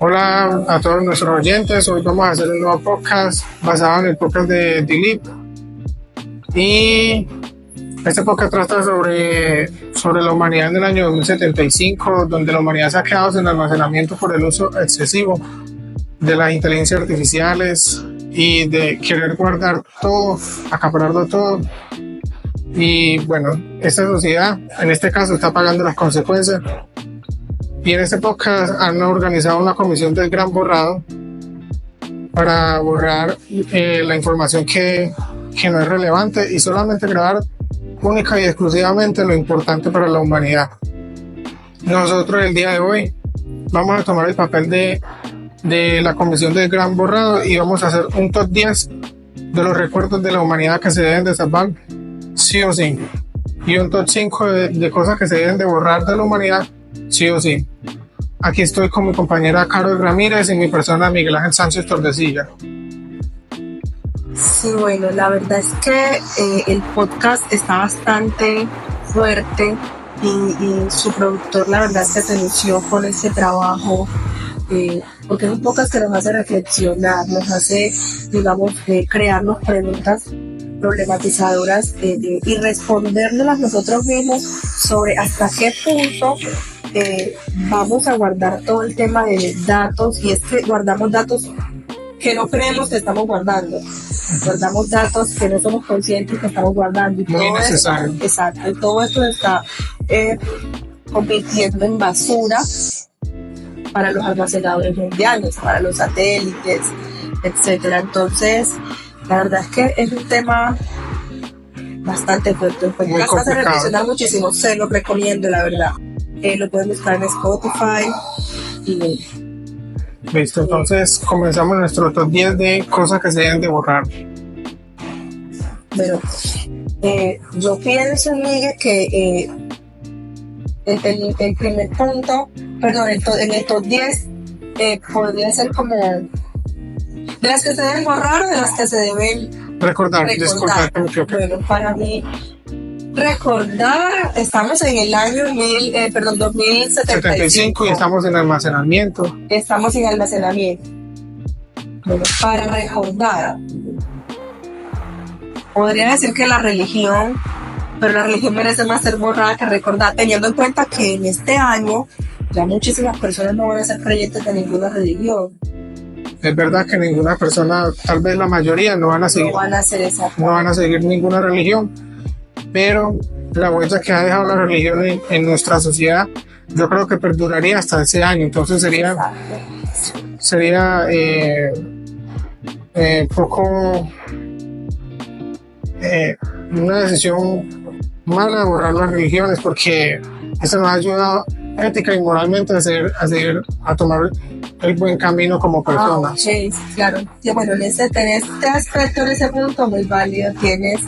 Hola a todos nuestros oyentes, hoy vamos a hacer un nuevo podcast basado en el podcast de Dilip y este podcast trata sobre la humanidad en el año 2075, donde la humanidad se ha quedado sin almacenamiento por el uso excesivo de las inteligencias artificiales y de querer guardar todo, acapararlo todo. Y bueno, esta sociedad en este caso está pagando las consecuencias. Y en este podcast han organizado una comisión del gran borrado para borrar la información que no es relevante y solamente grabar única y exclusivamente lo importante para la humanidad. Nosotros el día de hoy vamos a tomar el papel de la comisión del gran borrado y vamos a hacer un top 10 de los recuerdos de la humanidad que se deben de salvar sí o sí, y un top 5 de cosas que se deben de borrar de la humanidad sí o sí. Aquí estoy con mi compañera Carol Ramírez y mi persona Miguel Ángel Sánchez Tordesillas. Sí, bueno, la verdad es que el podcast está bastante fuerte y su productor la verdad es que se inició con este trabajo porque es un podcast que nos hace reflexionar, nos hace, digamos, crearnos preguntas problematizadoras y respondérnoslas nosotros mismos sobre hasta qué punto vamos a guardar todo el tema de datos, y es que guardamos datos que no creemos que estamos guardando, guardamos datos que no somos conscientes que estamos guardando, y muy todo necesario. Exacto, y todo esto está convirtiendo en basura para los almacenadores mundiales, para los satélites, etcétera. Entonces, la verdad es que es un tema bastante fuerte, muy complicado. Hace reflexionar muchísimo, se lo recomiendo, la verdad. Lo pueden buscar en Spotify y Listo, entonces comenzamos nuestro top 10 de cosas que se deben de borrar. Bueno, yo pienso, Miguel, que el primer punto, perdón, en el top 10 podría ser como de las que se deben borrar o de las que se deben Recordar. Bueno, para mí recordar, estamos en el año 2075 y estamos en almacenamiento. Estamos en almacenamiento. Bueno, para recordar, podría decir que la religión, pero la religión merece más ser borrada que recordar, teniendo en cuenta que en este año ya muchísimas personas no van a ser creyentes de ninguna religión. Es verdad que ninguna persona, tal vez la mayoría, no van a seguir ninguna religión, pero la huella que ha dejado la religión en nuestra sociedad, yo creo que perduraría hasta ese año. Entonces sería poco una decisión mala borrar las religiones, porque eso nos ha ayudado ética y moralmente a tomar el buen camino como personas. Sí, claro. Y bueno, en este aspecto, en ese punto muy válido, tienes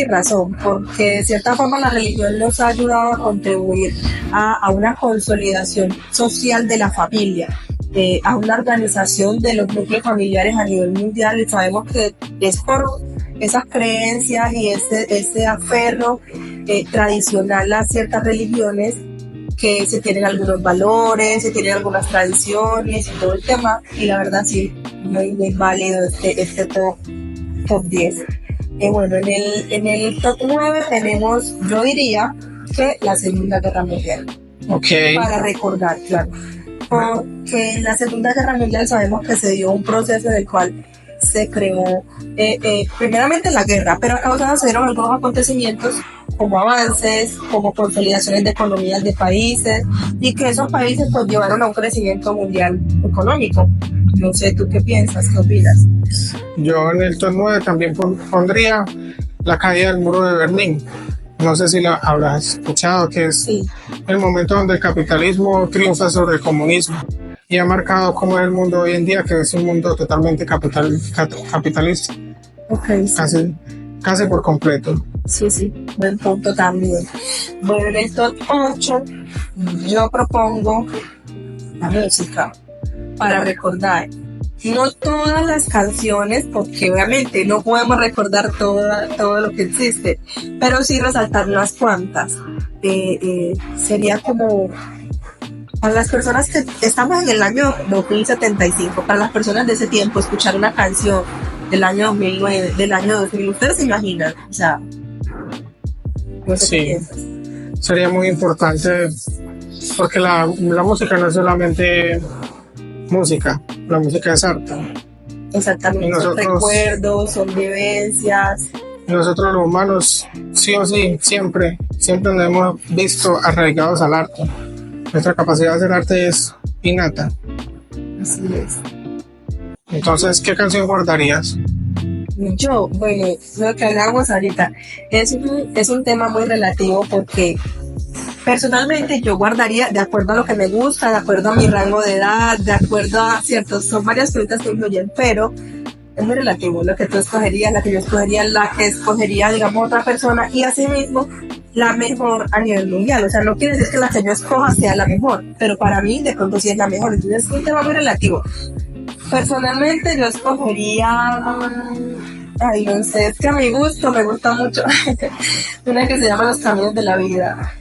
razón, porque de cierta forma la religión nos ha ayudado a contribuir a una consolidación social de la familia, a una organización de los núcleos familiares a nivel mundial, y sabemos que es por esas creencias y ese aferro tradicional a ciertas religiones que se tienen algunos valores, se tienen algunas tradiciones y todo el tema, y la verdad sí, muy válido este top 10. Bueno, en el top 9 tenemos, yo diría que la Segunda Guerra Mundial. Okay. Para recordar, claro. Porque en la Segunda Guerra Mundial sabemos que se dio un proceso en el cual se creó, primeramente la guerra, pero a causa se dieron algunos acontecimientos como avances, como consolidaciones de economías de países, y que esos países pues llevaron a un crecimiento mundial económico. No sé, ¿tú qué piensas? ¿Qué opinas? Yo en el top 9 también pondría la caída del muro de Berlín. No sé si la habrás escuchado, que es el momento donde el capitalismo triunfa sobre el comunismo y ha marcado cómo es el mundo hoy en día, que es un mundo totalmente capitalista. Okay, Casi por completo. Sí, buen punto también. Bueno, en el top 8 yo propongo la música para recordar. No todas las canciones, porque obviamente no podemos recordar todo lo que existe, pero sí resaltar unas cuantas. Sería como Para las personas que estamos en el año 2075, para las personas de ese tiempo, escuchar una canción del año 2009, del año 2000, ustedes se imaginan, o sea, no sé qué Sí, piensas. sería muy importante porque la música no es solamente música, la música es arte. Y Exactamente, son nosotros, recuerdos, son vivencias. nosotros los humanos, sí o sí, siempre nos hemos visto arraigados al arte. Nuestra capacidad de hacer arte es innata. Así es. Entonces, ¿qué canción guardarías? Yo, bueno, lo que hablamos ahorita es un tema muy relativo porque personalmente yo guardaría de acuerdo a lo que me gusta, de acuerdo a mi rango de edad, de acuerdo a ciertos, son varias cositas que influyen, pero es muy relativo lo que tú escogerías, la que yo escogería, la que escogería, digamos, otra persona y asimismo la mejor a nivel mundial. O sea, no quiere decir que la que yo escoja sea la mejor, pero para mí de pronto sí es la mejor. Entonces es un tema muy relativo. Personalmente yo escogería, ay, no sé, es que a mi gusto me gusta mucho una que se llama Los Caminos de la Vida,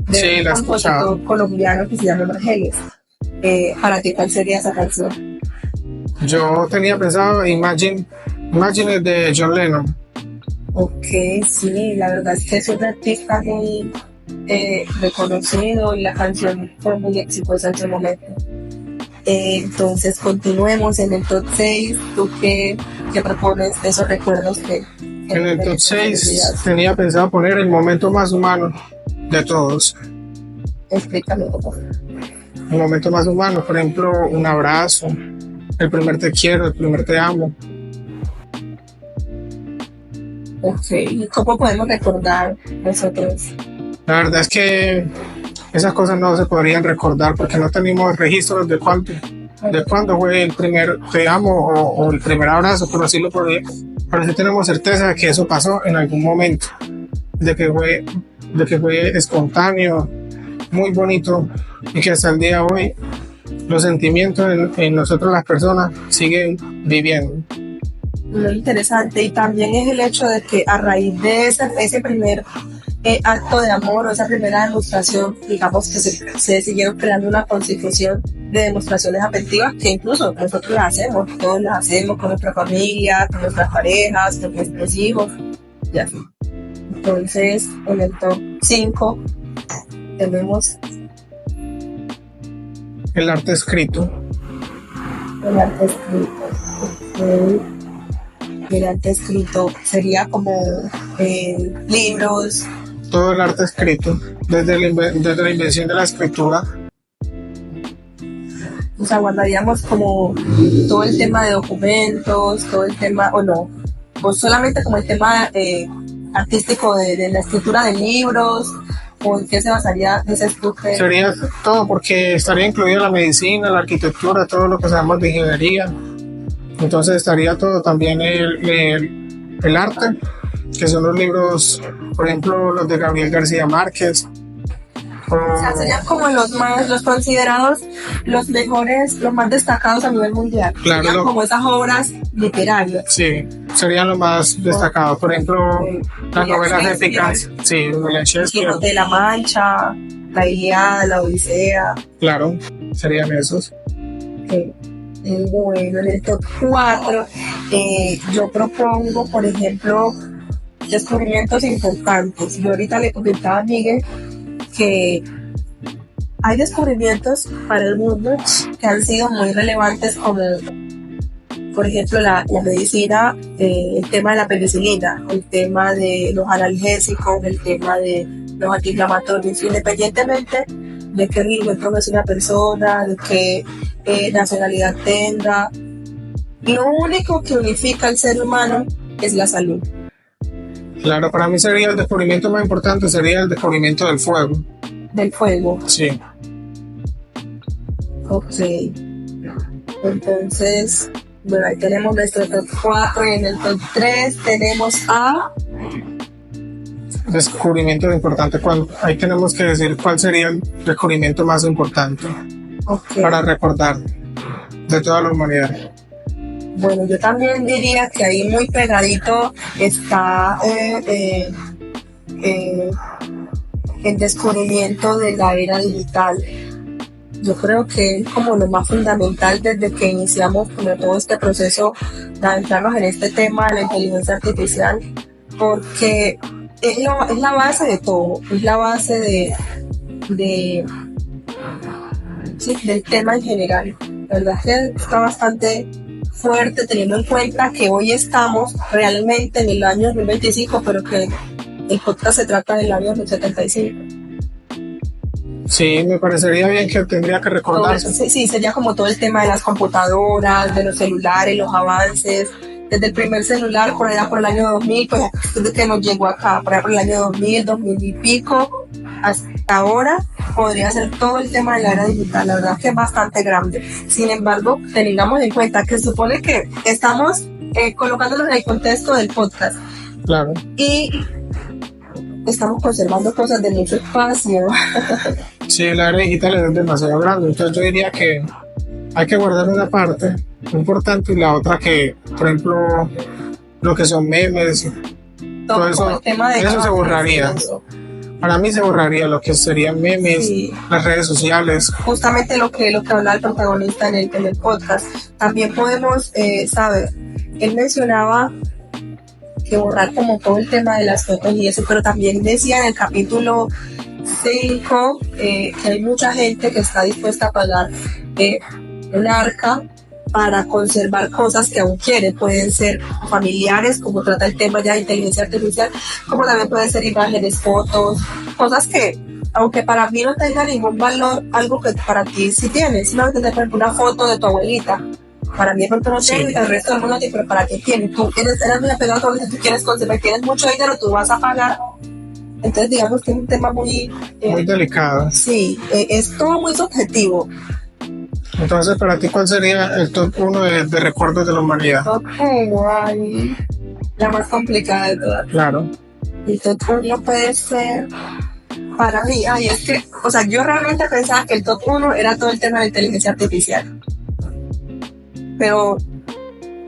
de Sí, un la he escuchado. compositor colombiano que se llama Margeles. Para ti, ¿cuál sería esa canción? Yo tenía pensado Imagine es de John Lennon. Ok, sí, la verdad es que es un artista muy reconocido y la canción fue muy exitosa en su momento. Entonces continuemos en el top 6. ¿Tú qué propones de esos recuerdos que En el top que 6 olvidas? tenía pensado poner el momento más humano de todos. Explícame un poco. El momento más humano, por ejemplo, un abrazo, el primer te quiero, el primer te amo. Ok, ¿y cómo podemos recordar nosotros? La verdad es que esas cosas no se podrían recordar porque no tenemos registros de cuándo fue el primer te amo o el primer abrazo, pero sí tenemos certeza de que eso pasó en algún momento, de que fue espontáneo, muy bonito y que hasta el día de hoy los sentimientos en nosotros las personas siguen viviendo. Muy interesante, y también es el hecho de que a raíz de ese primer acto de amor o esa primera demostración, digamos que se siguieron creando una constitución de demostraciones afectivas que incluso nosotros las hacemos, todos las hacemos con nuestra familia, con nuestras parejas, con nuestros hijos, ya. Entonces, en el top 5 tenemos El arte escrito, el arte escrito. Ok. El arte escrito sería como libros. todo el arte escrito, desde la invención de la escritura. O sea, guardaríamos como todo el tema de documentos, todo el tema, o no, o solamente como el tema artístico de la escritura de libros, o en qué se basaría ese estudio. Sería todo porque estaría incluida la medicina, la arquitectura, todo lo que sabemos de ingeniería. Entonces estaría todo también el arte, que son los libros, por ejemplo, los de Gabriel García Márquez. O sea, serían como los considerados los mejores, los más destacados a nivel mundial. Claro, Serían como esas obras literarias. Sí, serían los más destacados. Por ejemplo, las novelas épicas, sí, William Shakespeare, Quijote de la Mancha, la Ilíada, la Odisea. claro, serían esos. Okay. Bueno, en el top 4 yo propongo, por ejemplo, descubrimientos importantes. Yo ahorita le comentaba a Miguel que hay descubrimientos para el mundo que han sido muy relevantes, como por ejemplo la medicina, el tema de la penicilina, el tema de los analgésicos, el tema de los antiinflamatorios, independientemente de qué religión es una persona, de qué nacionalidad tenga. Lo único que unifica al ser humano es la salud. Claro, para mí sería el descubrimiento más importante, sería el descubrimiento del fuego. Del fuego. Sí, Ok. Entonces, bueno, ahí tenemos nuestro top 4 y en el top 3 tenemos a... descubrimiento importante. Ahí tenemos que decir cuál sería el descubrimiento más importante Ok. para recordar de toda la humanidad. Bueno, yo también diría que ahí muy pegadito está el descubrimiento de la era digital. Yo creo que es como lo más fundamental desde que iniciamos como todo este proceso de adentrarnos en este tema de la inteligencia artificial, porque es la base de todo, es la base de sí, del tema en general. La verdad es que está bastante fuerte teniendo en cuenta que hoy estamos realmente en el año 2025, pero que el podcast se trata del año 2075. Sí, me parecería bien que tendría que recordarse. Sí, sería como todo el tema de las computadoras, de los celulares, los avances, desde el primer celular por allá por el año 2000, pues desde que nos llegó acá, por allá por el año 2000, 2000 y pico, hasta ahora podría ser todo el tema de la era digital. La verdad es que es bastante grande. Sin embargo, tengamos en cuenta que supone que estamos colocándonos en el contexto del podcast. Claro. Y estamos conservando cosas de mucho espacio. Sí, la era digital es demasiado grande, entonces yo diría que hay que guardar una parte importante y la otra que, por ejemplo, lo que son memes, todo eso, el tema de eso se borraría. Para mí se borraría lo que serían memes, sí, las redes sociales. Justamente lo que hablaba el protagonista en el podcast. También podemos saber, él mencionaba que borrar como todo el tema de las fotos y eso, pero también decía en el capítulo 5 que hay mucha gente que está dispuesta a pagar un arca para conservar cosas que aún quiere. Pueden ser familiares, como trata el tema ya de inteligencia artificial, como también pueden ser imágenes, fotos, cosas que, aunque para mí no tenga ningún valor, algo que para ti sí tienes. No entender, por ejemplo, una foto de tu abuelita. Para mí, por no tengo, y el resto del mundo tiene, pero para qué tiene. Tú eres muy apegado a todo lo que tú quieres conservar, tienes mucho dinero, tú vas a pagar. Entonces, digamos que es un tema muy delicado. Sí, es todo muy subjetivo. Entonces, para ti, ¿cuál sería el top 1 de recuerdos de la humanidad? Top 1, la más complicada de todas. Claro. El top 1 puede ser, para mí, es que, o sea, yo realmente pensaba que el top 1 era todo el tema de la inteligencia artificial. Pero,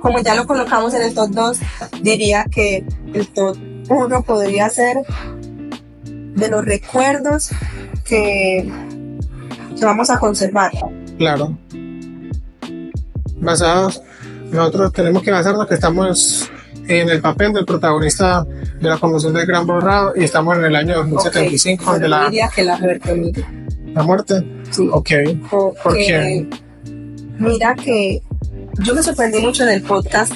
como ya lo colocamos en el top 2, diría que el top 1 podría ser de los recuerdos que vamos a conservar. Claro. Nosotros tenemos que basarnos que estamos en el papel del protagonista de la conmoción del Gran Borrado y estamos en el año 2075. Okay. De diría que la muerte. Sí. Ok. ¿Por qué? Mira que yo me sorprendí mucho en el podcast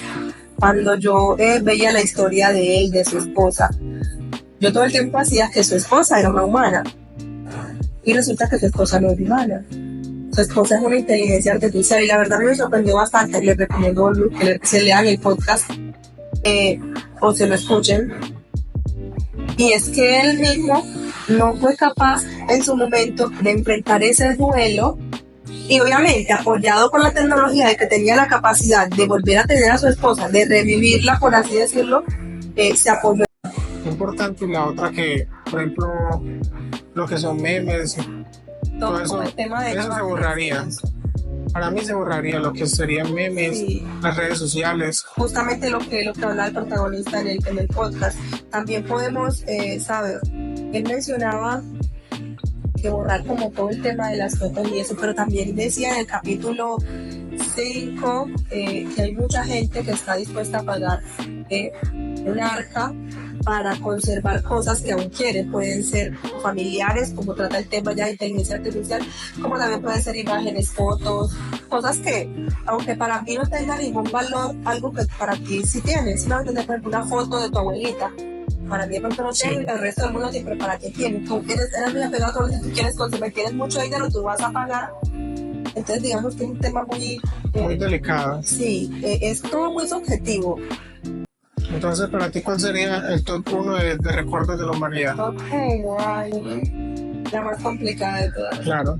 cuando yo veía la historia de él, de su esposa. Yo todo el tiempo hacía que su esposa era una humana y resulta que su esposa no es humana. Su esposa es una inteligencia artificial y la verdad me sorprendió bastante. Les recomiendo que se lean el podcast o se lo escuchen. Y es que él mismo no fue capaz en su momento de enfrentar ese duelo y obviamente apoyado con la tecnología de que tenía la capacidad de volver a tener a su esposa, de revivirla, por así decirlo, se apoyó. Importante y la otra que, por ejemplo, lo que son memes, todo eso, el tema de eso se borraría. Para mí se borraría lo que serían memes, sí, las redes sociales. Justamente lo que hablaba el protagonista en el podcast. También podemos saber, él mencionaba que borrar como todo el tema de las fotos y eso, pero también decía en el capítulo 5 que hay mucha gente que está dispuesta a pagar un arca para conservar cosas que aún quiere. Pueden ser familiares, como trata el tema ya de inteligencia artificial, como también pueden ser imágenes, fotos, cosas que, aunque para mí no tenga ningún valor, algo que para ti sí tienes. No entender, por ejemplo, una foto de tu abuelita. Para mí, por ejemplo, no tengo, y el resto del mundo siempre para qué tiene. Tú eres muy apegado a todo lo que tú quieres conservar, tienes mucho dinero, tú vas a pagar. Entonces, digamos que es un tema muy delicado. Sí, es todo muy subjetivo. Entonces, para ti, ¿cuál sería el top 1 de recuerdos de la humanidad? Top 1, la más complicada de todas. Claro.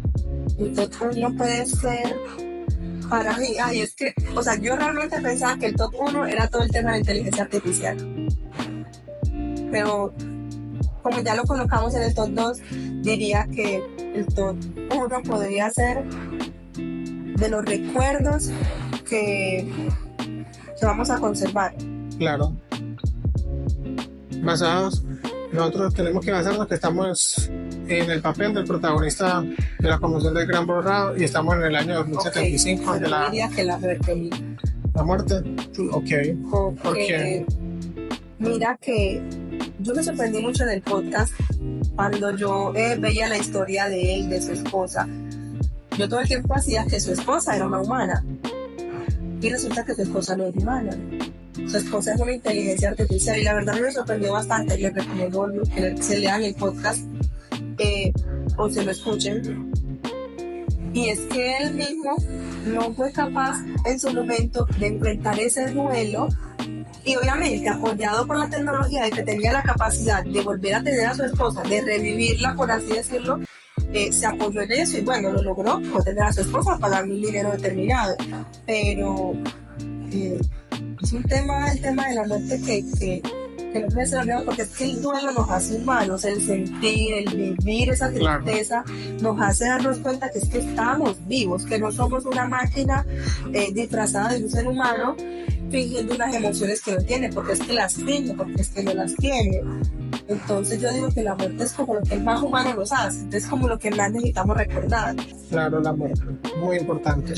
El top 1 puede ser, para mí, es que, o sea, yo realmente pensaba que el top 1 era todo el tema de la inteligencia artificial. Pero, como ya lo colocamos en el top 2, diría que el top 1 podría ser de los recuerdos que vamos a conservar. Claro. Basados nosotros tenemos que basarnos que estamos en el papel del protagonista de la conmoción del Gran Borrado y estamos en el año 2075 Ok, de yo diría que la muerte. la muerte. Ok. ¿Por Porque qué? mira que yo me sorprendí mucho en el podcast cuando yo veía la historia de él, de su esposa. Yo todo el tiempo hacía que su esposa era una humana y resulta que su esposa no es humana. Su esposa es una inteligencia artificial y la verdad me sorprendió bastante. Les recomiendo que se lean el podcast o se lo escuchen. Y es que él mismo no fue capaz en su momento de enfrentar ese duelo y obviamente apoyado por la tecnología de que tenía la capacidad de volver a tener a su esposa, de revivirla por así decirlo, se apoyó en eso y bueno, lo logró, por tener a su esposa, pagarle un dinero determinado. Pero es un tema, el tema de la muerte que no puede ser olvidado porque es que el duelo nos hace humanos, el sentir, el vivir esa tristeza, nos hace darnos cuenta que es que estamos vivos, que no somos una máquina disfrazada de un ser humano fingiendo unas emociones que no tiene, porque es que las tiene, porque es que no las tiene. Entonces yo digo que la muerte es como lo que más humano nos hace, es como lo que más necesitamos recordar. Claro, la muerte, muy importante.